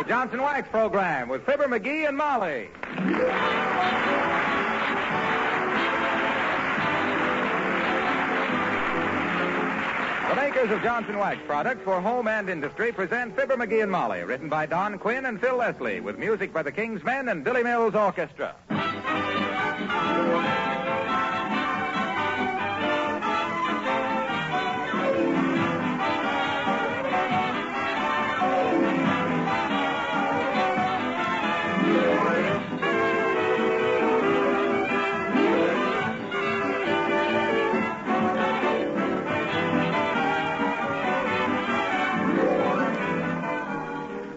Johnson Wax program with Fibber, Mcgee, and Molly. The makers of Johnson Wax products for home and industry present Fibber, Mcgee, and Molly, written by Don Quinn and Phil Leslie, with music by the King's Men and Billy Mills Orchestra.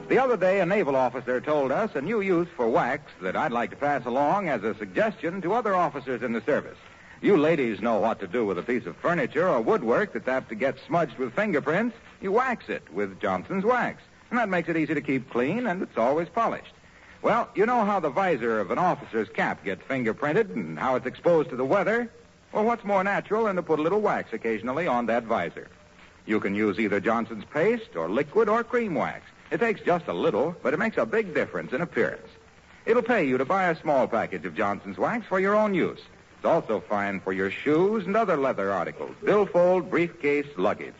The other day, a naval officer told us a new use for wax that I'd like to pass along as a suggestion to other officers in the service. You ladies know what to do with a piece of furniture or woodwork that's apt to get smudged with fingerprints. You wax it with Johnson's Wax, and that makes it easy to keep clean, and it's always polished. Well, you know how the visor of an officer's cap gets fingerprinted and how it's exposed to the weather? Well, what's more natural than to put a little wax occasionally on that visor? You can use either Johnson's paste or liquid or cream wax. It takes just a little, but it makes a big difference in appearance. It'll pay you to buy a small package of Johnson's Wax for your own use. It's also fine for your shoes and other leather articles, billfold, briefcase, luggage.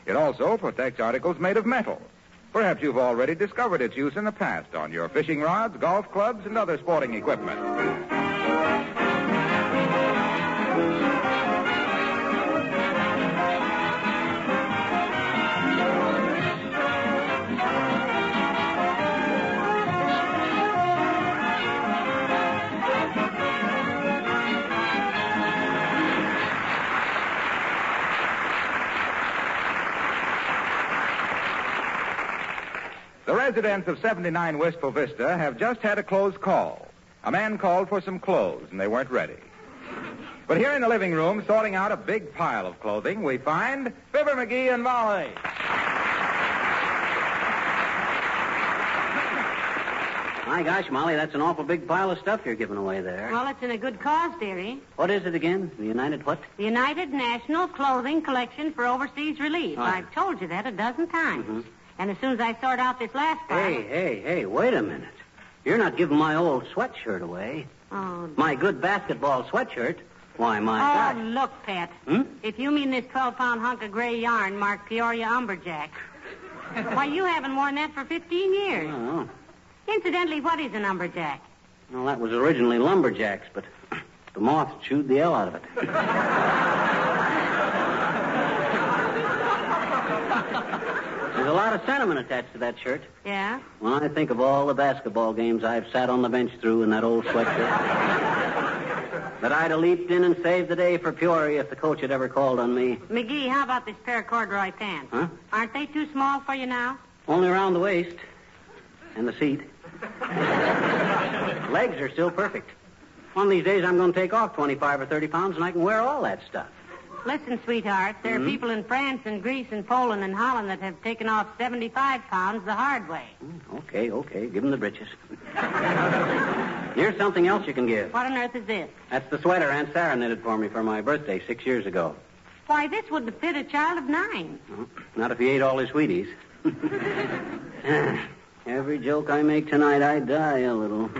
It also protects articles made of metal. Perhaps you've already discovered its use in the past on your fishing rods, golf clubs, and other sporting equipment. The residents of 79 Wistful Vista have just had a close call. A man called for some clothes, and they weren't ready. But here in the living room, sorting out a big pile of clothing, we find Fibber, Mcgee, and Molly. My gosh, Molly, that's an awful big pile of stuff you're giving away there. Well, it's in a good cause, dearie. What is it again? The United what? The United National Clothing Collection for Overseas Relief. Oh. I've told you that a dozen times. Mm-hmm. And as soon as I sort out this last pile... Hey, wait a minute. You're not giving my old sweatshirt away. Oh, my good basketball sweatshirt. Why, my gosh. gosh. Look, Pet. If you mean this 12-pound hunk of gray yarn marked Peoria Umberjack, why, you haven't worn that for 15 years. Oh. Incidentally, what is an umberjack? Well, that was originally lumberjacks, but the moth chewed the hell out of it. There's a lot of sentiment attached to that shirt. Yeah? When I think of all the basketball games I've sat on the bench through in that old sweatshirt, that I'd have leaped in and saved the day for Peoria if the coach had ever called on me. McGee, how about this pair of corduroy pants? Huh? Aren't they too small for you now? Only around the waist and the seat. Legs are still perfect. One of these days I'm going to take off 25 or 30 pounds and I can wear all that stuff. Listen, sweetheart, there are people in France and Greece and Poland and Holland that have taken off 75 pounds the hard way. Okay. Give them the breeches. Here's something else you can give. What on earth is this? That's the sweater Aunt Sarah knitted for me for my birthday 6 years ago. Why, this wouldn't fit a child of 9. Not if he ate all his Wheaties. Every joke I make tonight, I die a little.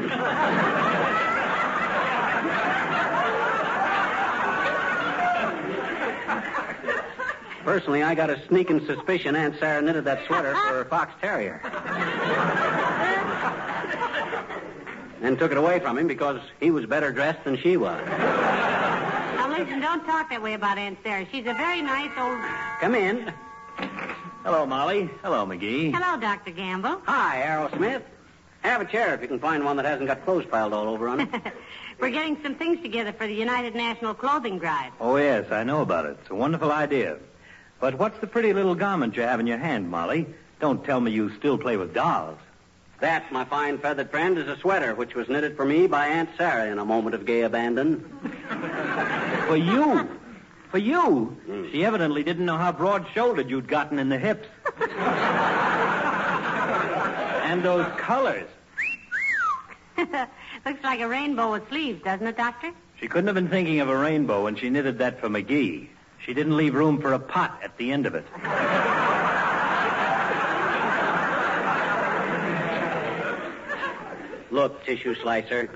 Personally, I got a sneaking suspicion Aunt Sarah knitted that sweater for her fox terrier. And took it away from him because he was better dressed than she was. Now, listen, don't talk that way about Aunt Sarah. She's a very nice old... Come in. Hello, Molly. Hello, McGee. Hello, Dr. Gamble. Hi, Aerosmith. Have a chair if you can find one that hasn't got clothes piled all over on it. We're getting some things together for the United National Clothing Drive. Oh, yes, I know about it. It's a wonderful idea. But what's the pretty little garment you have in your hand, Molly? Don't tell me you still play with dolls. That, my fine feathered friend, is a sweater which was knitted for me by Aunt Sarah in a moment of gay abandon. For you? For you? She evidently didn't know how broad-shouldered you'd gotten in the hips. And those colors. Looks like a rainbow with sleeves, doesn't it, Doctor? She couldn't have been thinking of a rainbow when she knitted that for McGee. She didn't leave room for a pot at the end of it. Look, tissue slicer.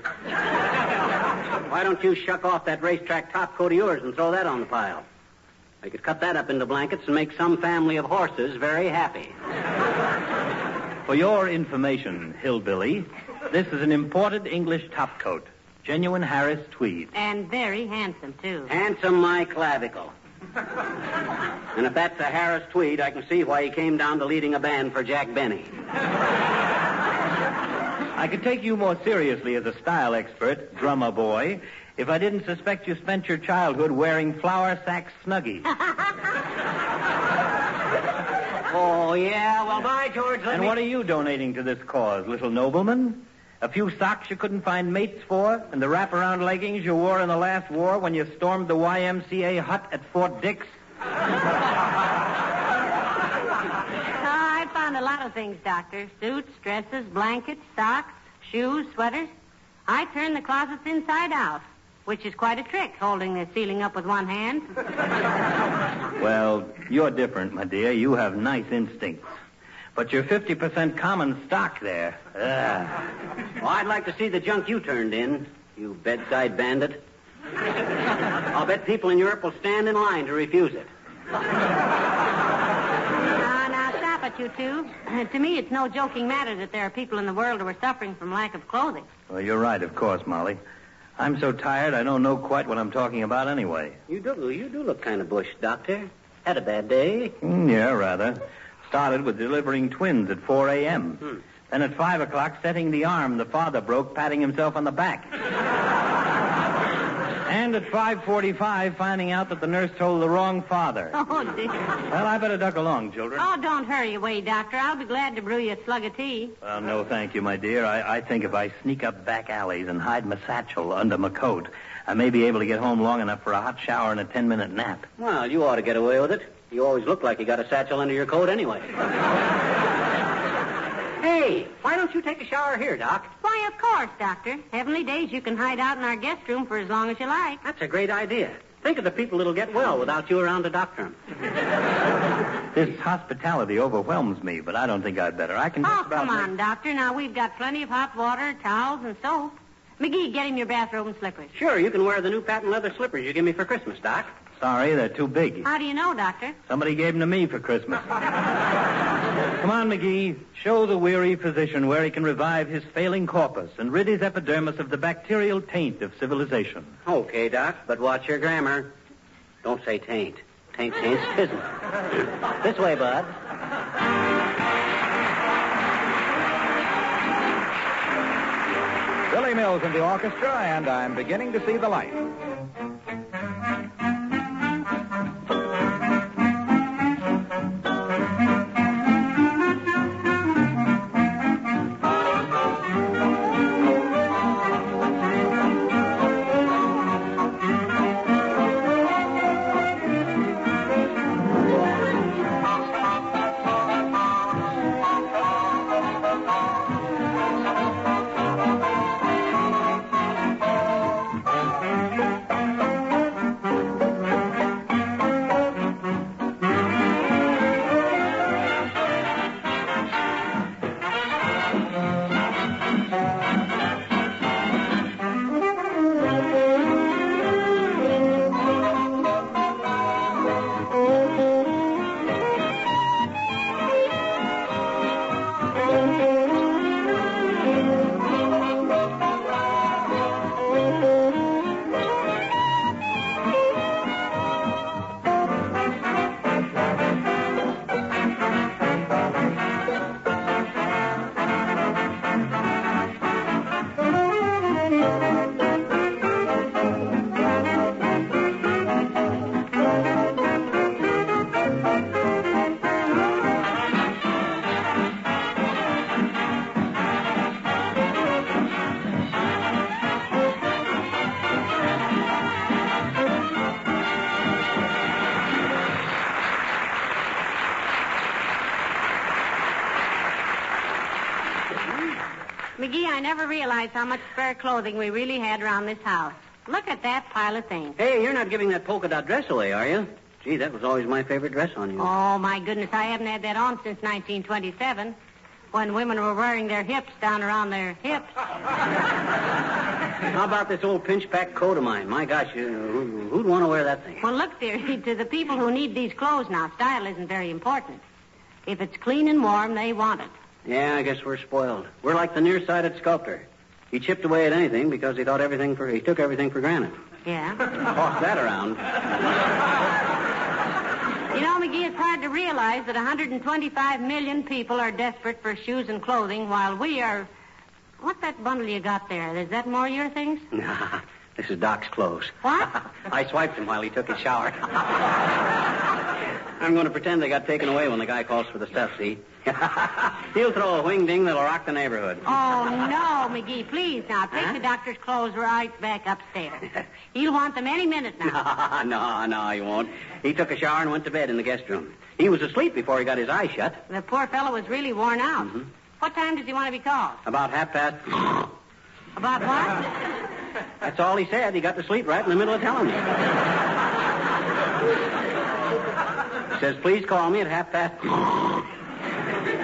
Why don't you shuck off that racetrack top coat of yours and throw that on the pile? I could cut that up into blankets and make some family of horses very happy. For your information, hillbilly, this is an imported English topcoat. Genuine Harris tweed. And very handsome, too. Handsome my clavicle. And if that's a Harris tweed, I can see why he came down to leading a band for Jack Benny. I could take you more seriously as a style expert, drummer boy, if I didn't suspect you spent your childhood wearing flour sack snuggies. Oh, yeah? Well, by George, And what are you donating to this cause, little nobleman? A few socks you couldn't find mates for, and the wraparound leggings you wore in the last war when you stormed the YMCA hut at Fort Dix? I found a lot of things, Doctor. Suits, dresses, blankets, socks, shoes, sweaters. I turned the closets inside out, which is quite a trick, holding the ceiling up with one hand. Well, you're different, my dear. You have nice instincts. But you're 50% common stock there. Well, I'd like to see the junk you turned in, you bedside bandit. I'll bet people in Europe will stand in line to refuse it. Now, stop it, you two. To me, it's no joking matter that there are people in the world who are suffering from lack of clothing. Well, you're right, of course, Molly. I'm so tired I don't know quite what I'm talking about anyway. You do look kind of bushed, Doctor. Had a bad day? Yeah, rather. Started with delivering twins at 4 a.m. Then at 5 o'clock, setting the arm the father broke, patting himself on the back. And at 5:45, finding out that the nurse told the wrong father. Oh, dear. Well, I better duck along, children. Oh, don't hurry away, Doctor. I'll be glad to brew you a slug of tea. Well, no, thank you, my dear. I think if I sneak up back alleys and hide my satchel under my coat, I may be able to get home long enough for a hot shower and a 10-minute nap. Well, you ought to get away with it. You always look like you got a satchel under your coat anyway. Hey, why don't you take a shower here, Doc? Why, of course, Doctor. Heavenly days, you can hide out in our guest room for as long as you like. That's a great idea. Think of the people that'll get well without you around to doctor them. This hospitality overwhelms me, but I don't think I'd better. I can just Oh, about... come on, Doctor. Now, we've got plenty of hot water, towels, and soap. Mcgee, get him your bathrobe and slippers. Sure, you can wear the new patent leather slippers you give me for Christmas, Doc. Sorry, they're too big. How do you know, Doctor? Somebody gave them to me for Christmas. Come on, Mcgee. Show the weary physician where he can revive his failing corpus and rid his epidermis of the bacterial taint of civilization. Okay, Doc, but watch your grammar. Don't say taint. Taint, schism. This way, bud. Billy Mills in the orchestra, and I'm beginning to see the light. Mcgee, I never realized how much spare clothing we really had around this house. Look at that pile of things. Hey, you're not giving that polka dot dress away, are you? Gee, that was always my favorite dress on you. Oh, my goodness, I haven't had that on since 1927. when women were wearing their hips down around their hips. How about this old pinch-back coat of mine? My gosh, who'd want to wear that thing? Well, look, dearie, to the people who need these clothes now, style isn't very important. If it's clean and warm, they want it. Yeah, I guess we're spoiled. We're like the nearsighted sculptor. He chipped away at anything because he took everything for granted. Yeah? Toss that around. You know, Mcgee, it's hard to realize that 125 million people are desperate for shoes and clothing while we are... What's that bundle you got there? Is that more your things? Nah, this is Doc's clothes. What? I swiped him while he took his shower. I'm going to pretend they got taken away when the guy calls for the stuff, see? He'll throw a wing-ding that'll rock the neighborhood. Oh, no, Mcgee, please now. Take the doctor's clothes right back upstairs. He'll want them any minute now. No, he won't. He took a shower and went to bed in the guest room. He was asleep before he got his eyes shut. The poor fellow was really worn out. Mm-hmm. What time does he want to be called? About past. About what? That's all he said. He got to sleep right in the middle of telling me. He says, please call me at past.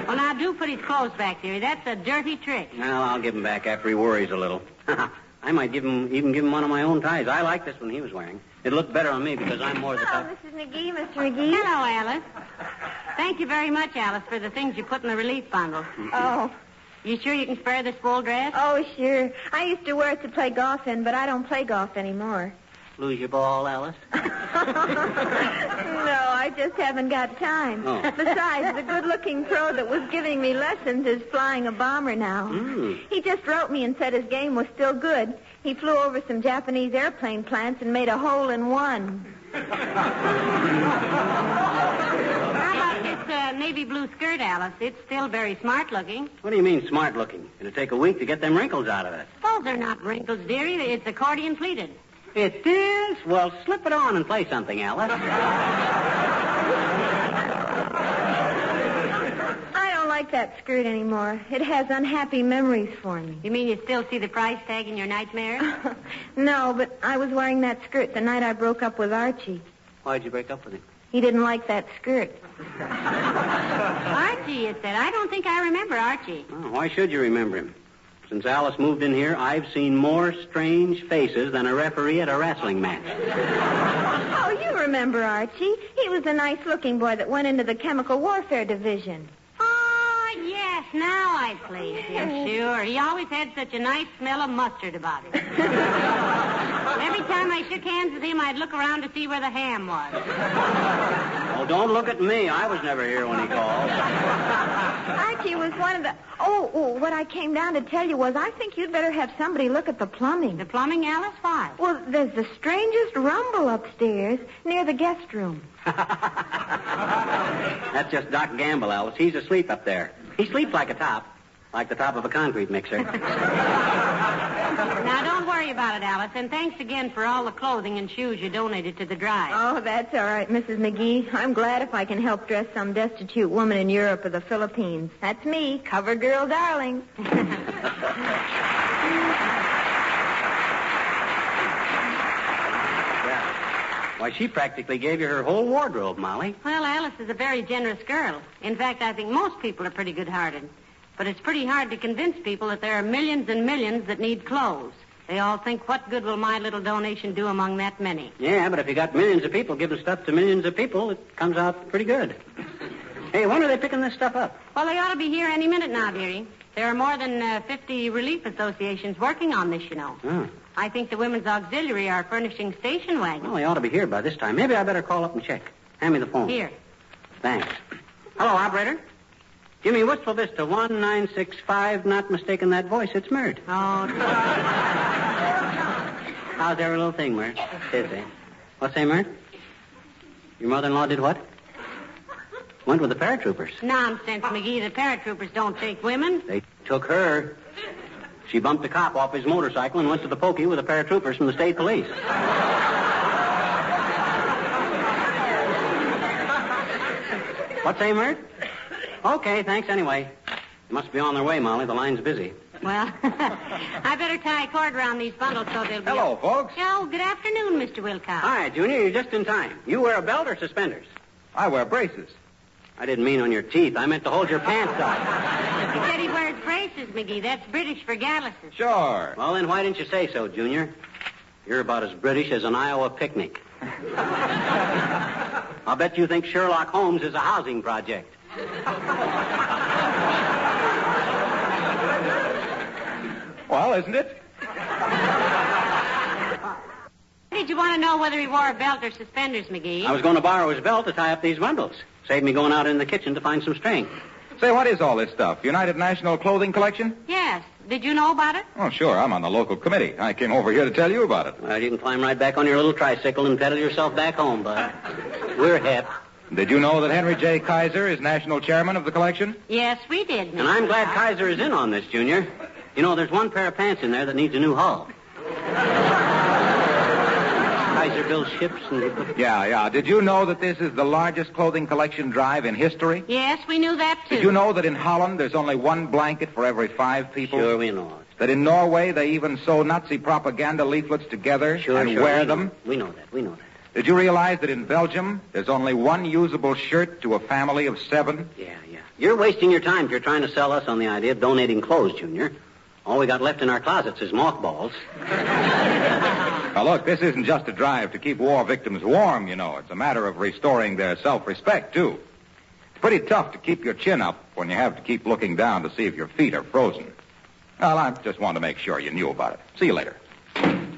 Well, now, do put his clothes back, dearie. That's a dirty trick. Well, I'll give him back after he worries a little. I might even give him one of my own ties. I like this one he was wearing. It looked better on me because I'm more the Hello, type... Mrs. McGee, Mr. McGee. Hello, Alice. Thank you very much, Alice, for the things you put in the relief bundle. Oh. You sure you can spare this full dress? Oh, sure. I used to wear it to play golf in, but I don't play golf anymore. Lose your ball, Alice? No, I just haven't got time. Oh. Besides, the good-looking pro that was giving me lessons is flying a bomber now. Mm. He just wrote me and said his game was still good. He flew over some Japanese airplane plants and made a hole-in-one. How about this navy blue skirt, Alice? It's still very smart-looking. What do you mean smart-looking? It'll take a week to get them wrinkles out of it. Those are not wrinkles, dearie. It's accordion pleated. It is? Well, slip it on and play something, Alice. I don't like that skirt anymore. It has unhappy memories for me. You mean you still see the price tag in your nightmares? No, but I was wearing that skirt the night I broke up with Archie. Why'd you break up with him? He didn't like that skirt. Archie, you said. I don't think I remember Archie. Oh, why should you remember him? Since Alice moved in here, I've seen more strange faces than a referee at a wrestling match. Oh, you remember Archie. He was the nice-looking boy that went into the chemical warfare division. Oh, yes. Now I place him. Sure. He always had such a nice smell of mustard about him. Every time I shook hands with him, I'd look around to see where the ham was. Oh, don't look at me. I was never here when he called. Archie was one of the... Oh, what I came down to tell you was I think you'd better have somebody look at the plumbing. The plumbing, Alice? Why? Well, there's the strangest rumble upstairs near the guest room. That's just Doc Gamble, Alice. He's asleep up there. He sleeps like the top of a concrete mixer. Now, don't worry about it, Alice, and thanks again for all the clothing and shoes you donated to the drive. Oh, that's all right, Mrs. McGee. I'm glad if I can help dress some destitute woman in Europe or the Philippines. That's me, cover girl darling. Why, she practically gave you her whole wardrobe, Molly. Well, Alice is a very generous girl. In fact, I think most people are pretty good-hearted. But it's pretty hard to convince people that there are millions and millions that need clothes. They all think, what good will my little donation do among that many? Yeah, but if you got millions of people giving stuff to millions of people, it comes out pretty good. Hey, when are they picking this stuff up? Well, they ought to be here any minute now, dearie. There are more than 50 relief associations working on this, you know. Oh. I think the Women's Auxiliary are furnishing station wagons. Well, they ought to be here by this time. Maybe I better call up and check. Hand me the phone. Here. Thanks. Hello, operator. Jimmy Wistful Vista, 1965. Not mistaken that voice. It's Mert. Oh, How's every little thing, Mert? Is it? What's that, Mert? Your mother-in-law did what? Went with the paratroopers. nonsense, Mcgee. The paratroopers don't take women. They took her. She bumped a cop off his motorcycle and went to the pokey with the paratroopers from the state police. What's that, Mert? Okay, thanks anyway. They must be on their way, Molly. The line's busy. Well, I better tie a cord around these bundles so they'll be... Hello, folks. Oh, good afternoon, Mr. Wilcox. Hi, Junior. You're just in time. You wear a belt or suspenders? I wear braces. I didn't mean on your teeth. I meant to hold your pants up. He said he wears braces, Mcgee. That's British for galluses. Sure. Well, then why didn't you say so, Junior? You're about as British as an Iowa picnic. I'll bet you think Sherlock Holmes is a housing project. Well, isn't it? Did you want to know whether he wore a belt or suspenders, Mcgee? I was going to borrow his belt to tie up these bundles. Save me going out in the kitchen to find some string. Say, what is all this stuff? United National Clothing Collection? Yes. Did you know about it? Oh, sure. I'm on the local committee. I came over here to tell you about it. Well, you can climb right back on your little tricycle and pedal yourself back home, bud. We're hip. Did you know that Henry J. Kaiser is national chairman of the collection? Yes, we did. And I'm glad Kaiser is in on this, Junior. You know, there's one pair of pants in there that needs a new hull. Kaiser builds ships and... Yeah. Did you know that this is the largest clothing collection drive in history? Yes, we knew that, too. Did you know that in Holland there's only one blanket for every 5 people? Sure, we know it. That in Norway they even sew Nazi propaganda leaflets together and wear them? We know that. Did you realize that in Belgium there's only one usable shirt to a family of 7? Yeah. You're wasting your time if you're trying to sell us on the idea of donating clothes, Junior. All we got left in our closets is mothballs. Now, look, this isn't just a drive to keep war victims warm, you know. It's a matter of restoring their self-respect, too. It's pretty tough to keep your chin up when you have to keep looking down to see if your feet are frozen. Well, I just wanted to make sure you knew about it. See you later.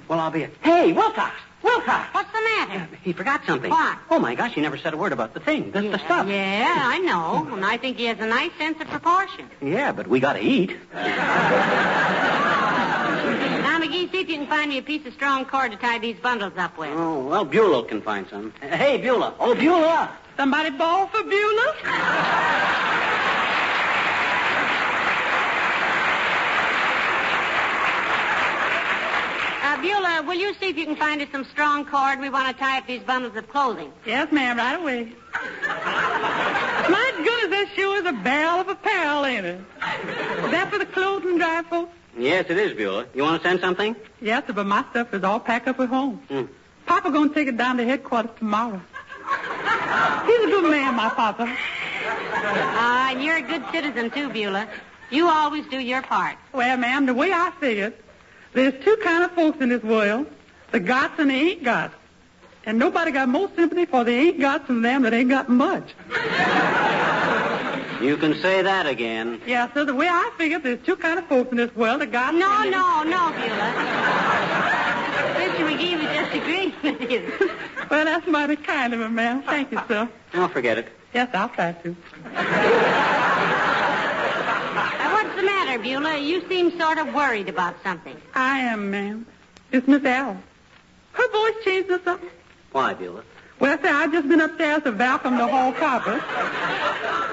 Well, I'll be... Hey, Wilcox! What's the matter? He forgot something. What? Oh, my gosh, he never said a word about the thing. The stuff. Yeah, I know. And I think he has a nice sense of proportion. Yeah, but we got to eat. Now, Mcgee, see if you can find me a piece of strong cord to tie these bundles up with. Oh, well, Beulah can find some. Hey, Beulah. Oh, Beulah. Somebody ball for Beulah? Beulah, will you see if you can find us some strong cord? We want to tie up these bundles of clothing. Yes, ma'am, right away. My goodness, that sure is a barrel of apparel, ain't it? Is that for the clothing drive, folks? Yes, it is, Beulah. You want to send something? Yes, but my stuff is all packed up at home. Papa gonna take it down to headquarters tomorrow. He's a good man, my papa. And you're a good citizen, too, Beulah. You always do your part. Well, ma'am, the way I see it, there's 2 kind of folks in this world, the gots and the ain't gots. And nobody got more sympathy for the ain't gots than them that ain't got much. You can say that again. Yeah, so the way I figure, there's 2 kind of folks in this world, the gots No, and Beulah. Mr. Mcgee was just agreeing with you. Well, that's mighty kind of him, ma'am. Thank you, sir. Oh, forget it. Yes, I'll try to. What's the matter, Beulah? You seem sort of worried about something. I am, ma'am. It's Miss Alice. Her voice changed or something. Why, Beulah? Well, say, I've just been upstairs to vacuum the hall carpet,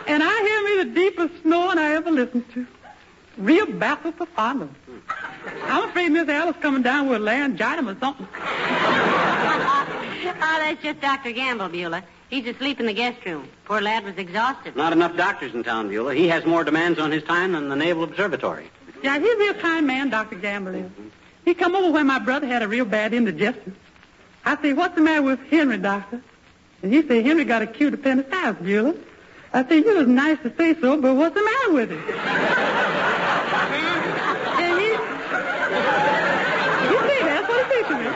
and I hear me the deepest snoring I ever listened to. Real baffled for fondness. I'm afraid Miss Alice coming down with laryngitis or something. That's just Dr. Gamble, Beulah. He's asleep in the guest room. Poor lad was exhausted. Not enough doctors in town, Beulah. He has more demands on his time than the Naval Observatory. Yeah, he's a real kind man, Dr. Gamble is. He come over when my brother had a real bad indigestion. I say, what's the matter with Henry, doctor? And he said, Henry got acute appendicitis, Beulah. I said, you was nice to say so, but what's the matter with him? And he said, that's what he said to me.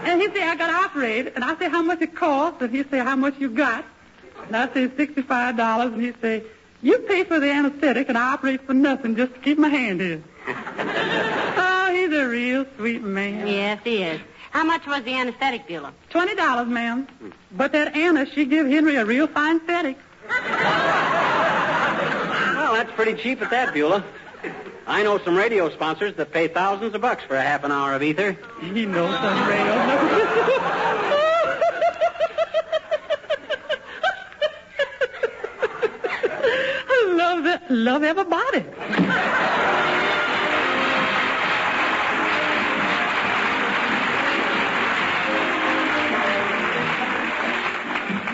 And he said, I got operated. And I said, how much it cost? And he said, how much you got? And I said, $65. And he said, you pay for the anesthetic, and I operate for nothing just to keep my hand in. Oh, he's a real sweet man. Yes, he is. How much was the anesthetic, Beulah? $20, ma'am. But that Anna, she give Henry a real fine anesthetic. Well, that's pretty cheap at that, Beulah. I know some radio sponsors that pay thousands of bucks for a half an hour of ether. He knows some radio. I love everybody.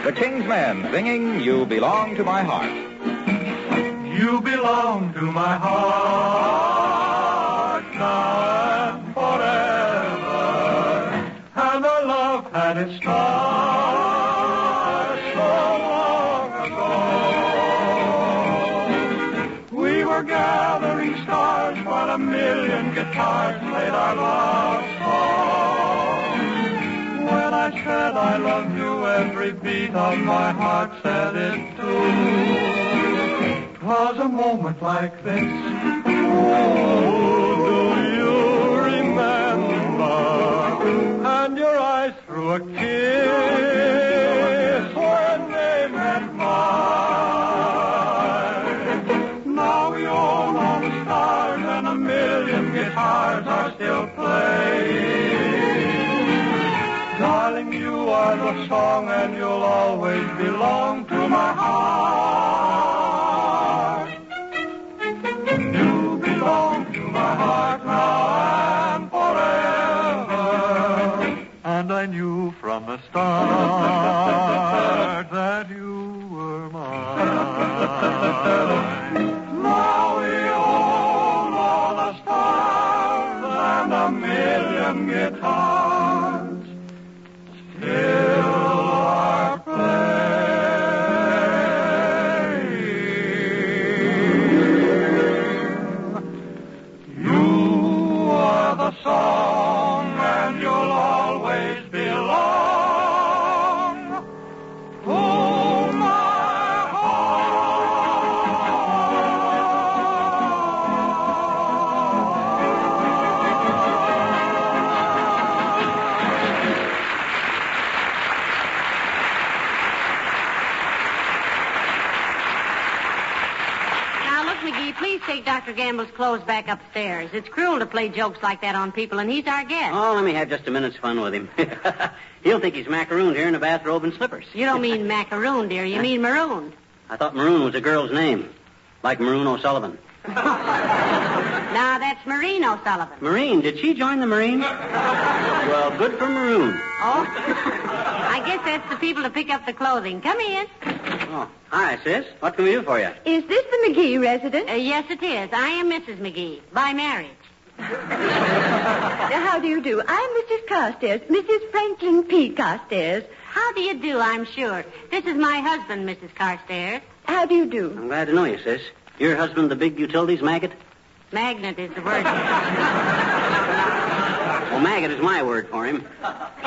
The King's Men singing You Belong to My Heart. You belong to my heart now and forever. And our love had its start so long ago. gathering stars while a million guitars played our love song. When I said I love you, every beat of my heart said it too. 'Twas a moment like this. Oh, do you remember? And your eyes threw a kiss when they met mine. Now we own all the stars and a million guitars are still playing. Darling, you are the song and you'll always belong to my heart. You belong to my heart now and forever. And I knew from the start that you were mine. Now we own all the stars and a million guitars still are playing. You are the song and you'll always belong to my Now, look, McGee, please take Dr. Gamble's clothes back upstairs. It's cruel to play jokes like that on people, and he's our guest. Oh, let me have just a minute's fun with him. He'll think he's macarooned here in a bathrobe and slippers. You don't mean macaroon, dear. You mean marooned. I thought Maroon was a girl's name, like Maroon O'Sullivan. Now, that's Maureen O'Sullivan. Marine, did she join the Marines? Well, good for Maroon. Oh, I guess that's the people to pick up the clothing. Come in. Oh, hi, sis. What can we do for you? Is this the Mcgee residence? Yes, it is. I am Mrs. McGee, by marriage. How do you do? I'm Mrs. Carstairs, Mrs. Franklin P. Carstairs. How do you do, I'm sure. This is my husband, Mrs. Carstairs. How do you do? I'm glad to know you, sis. Your husband the big utilities maggot? Magnet is the word. Well, maggot is my word for him.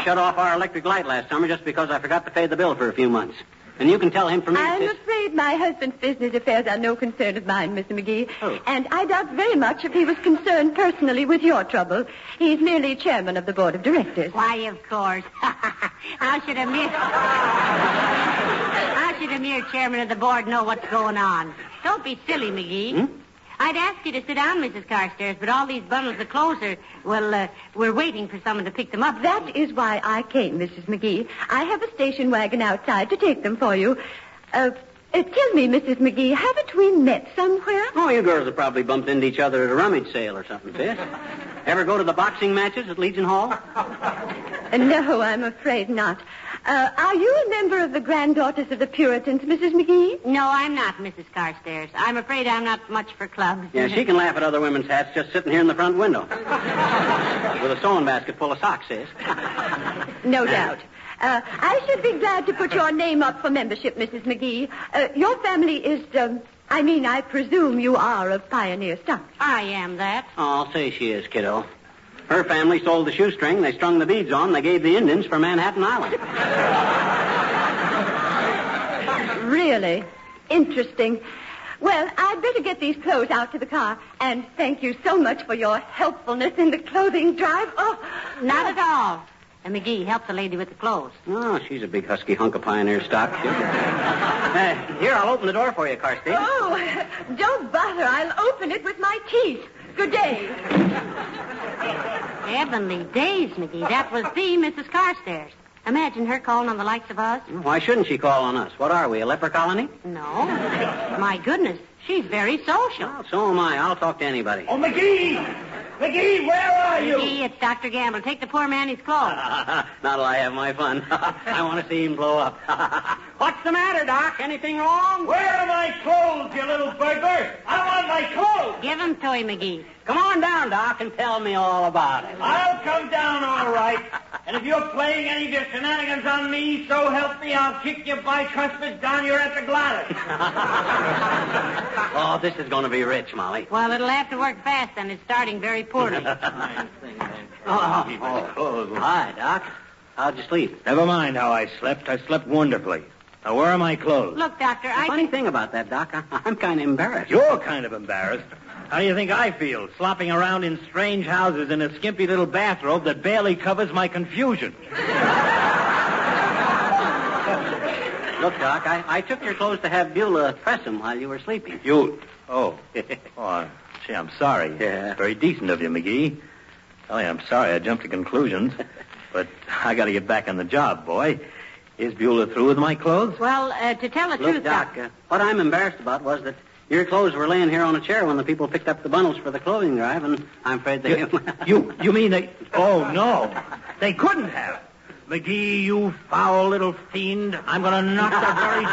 Shut off our electric light last summer just because I forgot to pay the bill for a few months. And you can tell him from me, I'm sis. afraid my husband's business affairs are no concern of mine, Mr. McGee. Oh. And I doubt very much if he was concerned personally with your trouble. He's merely chairman of the board of directors. Why, of course. How should a mere chairman of the board know what's going on? Don't be silly, McGee. I'd ask you to sit down, Mrs. Carstairs, but all these bundles of clothes are, we're waiting for someone to pick them up. That is why I came, Mrs. McGee. I have a station wagon outside to take them for you. Tell me, Mrs. McGee, haven't we met somewhere? Oh, you girls have probably bumped into each other at a rummage sale or something, sis. Ever go to the boxing matches at Legion Hall? No, I'm afraid not. Are you a member of the Granddaughters of the Puritans, Mrs. McGee? No, I'm not, Mrs. Carstairs. I'm afraid I'm not much for clubs. Yeah, she can laugh at other women's hats just sitting here in the front window. With a sewing basket full of socks, sis. No doubt. I should be glad to put your name up for membership, Mrs. McGee. Your family is, I presume you are of pioneer stock. I am that. Oh, I'll say she is, kiddo. Her family sold the shoestring they strung the beads on. They gave the Indians for Manhattan Island. Really? Interesting. Well, I'd better get these clothes out to the car. And thank you so much for your helpfulness in the clothing drive. Oh, Not at all. And McGee, help the lady with the clothes. Oh, she's a big husky hunk of pioneer stock. Here, I'll open the door for you, Carstairs. Oh, don't bother. I'll open it with my teeth. Good day. Heavenly days, McGee. That was the Mrs. Carstairs. Imagine her calling on the likes of us. Why shouldn't she call on us? What are we, a leper colony? No. My goodness, she's very social. Well, so am I. I'll talk to anybody. Oh, McGee! McGee, where are you? McGee, it's Dr. Gamble. Take the poor man his clothes. Now that I have my fun. I want to see him blow up. What's the matter, Doc? Anything wrong? Where are my clothes, you little burglar? I want my clothes. Give him to him, McGee. Come on down, Doc, and tell me all about it. I'll come down all right. And if you're playing any of your shenanigans on me, so help me, I'll kick your bicuspid down your epiglottis. Oh, this is going to be rich, Molly. Well, it'll have to work fast, and it's starting very poorly. Hi, Doc. How'd you sleep? Never mind how I slept. I slept wonderfully. Now, where are my clothes? Look, Doctor, The funny thing about that, Doc, I'm kind of embarrassed. You're kind of embarrassed. How do you think I feel, slopping around in strange houses in a skimpy little bathrobe that barely covers my confusion? Look, Doc, I took your clothes to have Beulah press them while you were sleeping. You? Oh, gee, I'm sorry. Yeah. Very decent of you, McGee. Oh, yeah, I'm sorry I jumped to conclusions. But I got to get back on the job, boy. Is Beulah through with my clothes? Well, to tell the Look, truth, Doc, what I'm embarrassed about was that your clothes were laying here on a chair when the people picked up the bundles for the clothing drive, and I'm afraid they... You mean they... Oh, no. They couldn't have. McGee, you foul little fiend. I'm going to knock the very...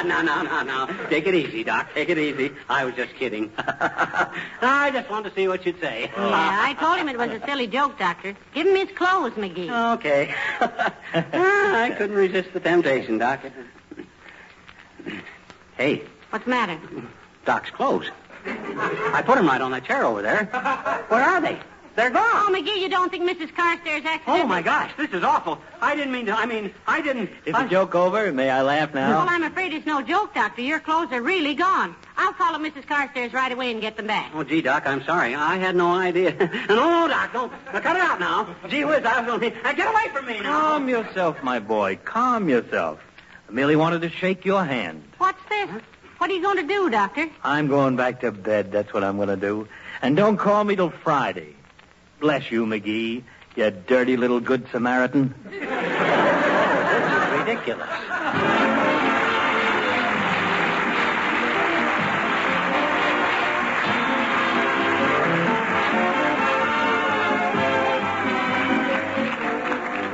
No. Take it easy, Doc. Take it easy. I was just kidding. I just wanted to see what you'd say. Yeah, I told him it was a silly joke, Doctor. Give him his clothes, McGee. Okay. I couldn't resist the temptation, Doc. Hey. What's the matter? Doc's clothes. I put them right on that chair over there. Where are they? They're gone. Oh, McGee, you don't think Mrs. Carstairs accidentally... Oh, my gosh, this is awful. I didn't mean to... I didn't... Is the joke over? May I laugh now? Well, I'm afraid it's no joke, Doctor. Your clothes are really gone. I'll call up Mrs. Carstairs right away and get them back. Oh, gee, Doc, I'm sorry. I had no idea. No, Doc, don't. Now, cut it out now. Gee whiz, I was going to... Now, get away from me now. Calm yourself, my boy. Calm yourself. I merely wanted to shake your hand. What's this? What are you going to do, Doctor? I'm going back to bed. That's what I'm going to do. And don't call me till Friday. Bless you, McGee, you dirty little good Samaritan. This is ridiculous.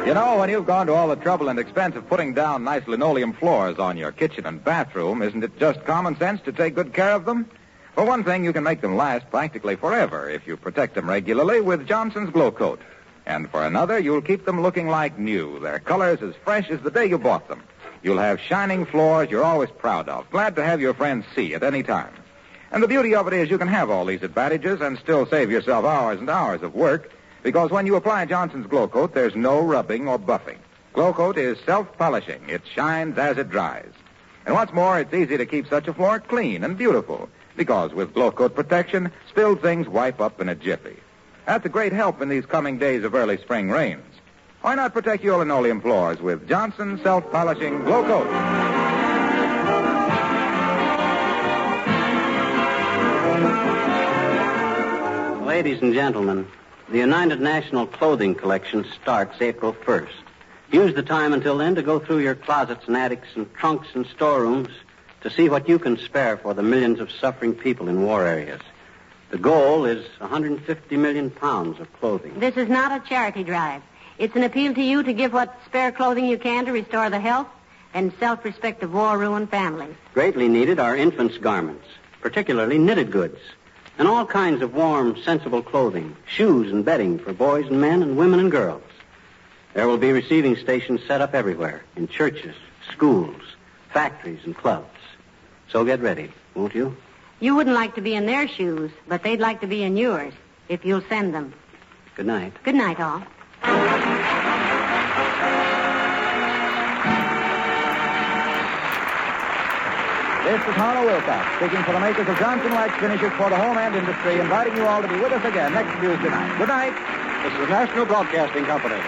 You know, when you've gone to all the trouble and expense of putting down nice linoleum floors on your kitchen and bathroom, isn't it just common sense to take good care of them? For one thing, you can make them last practically forever if you protect them regularly with Johnson's Glow Coat. And for another, you'll keep them looking like new, their colors as fresh as the day you bought them. You'll have shining floors you're always proud of, glad to have your friends see at any time. And the beauty of it is you can have all these advantages and still save yourself hours and hours of work, because when you apply Johnson's Glow Coat, there's no rubbing or buffing. Glow Coat is self-polishing. It shines as it dries. And what's more, it's easy to keep such a floor clean and beautiful, because with Glow Coat protection, spilled things wipe up in a jiffy. That's a great help in these coming days of early spring rains. Why not protect your linoleum floors with Johnson's self-polishing Glow Coat? Ladies and gentlemen, the United National Clothing Collection starts April 1st. Use the time until then to go through your closets and attics and trunks and storerooms to see what you can spare for the millions of suffering people in war areas. The goal is 150 million pounds of clothing. This is not a charity drive. It's an appeal to you to give what spare clothing you can to restore the health and self-respect of war-ruined families. Greatly needed are infants' garments, particularly knitted goods, and all kinds of warm, sensible clothing, shoes and bedding for boys and men and women and girls. There will be receiving stations set up everywhere, in churches, schools, factories, and clubs. So get ready, won't you? You wouldn't like to be in their shoes, but they'd like to be in yours, if you'll send them. Good night. Good night, all. This is Harlow Wilcox, speaking for the makers of Johnson Wax Finishes for the home and industry, inviting you all to be with us again next Tuesday night. Good night. This is the National Broadcasting Company.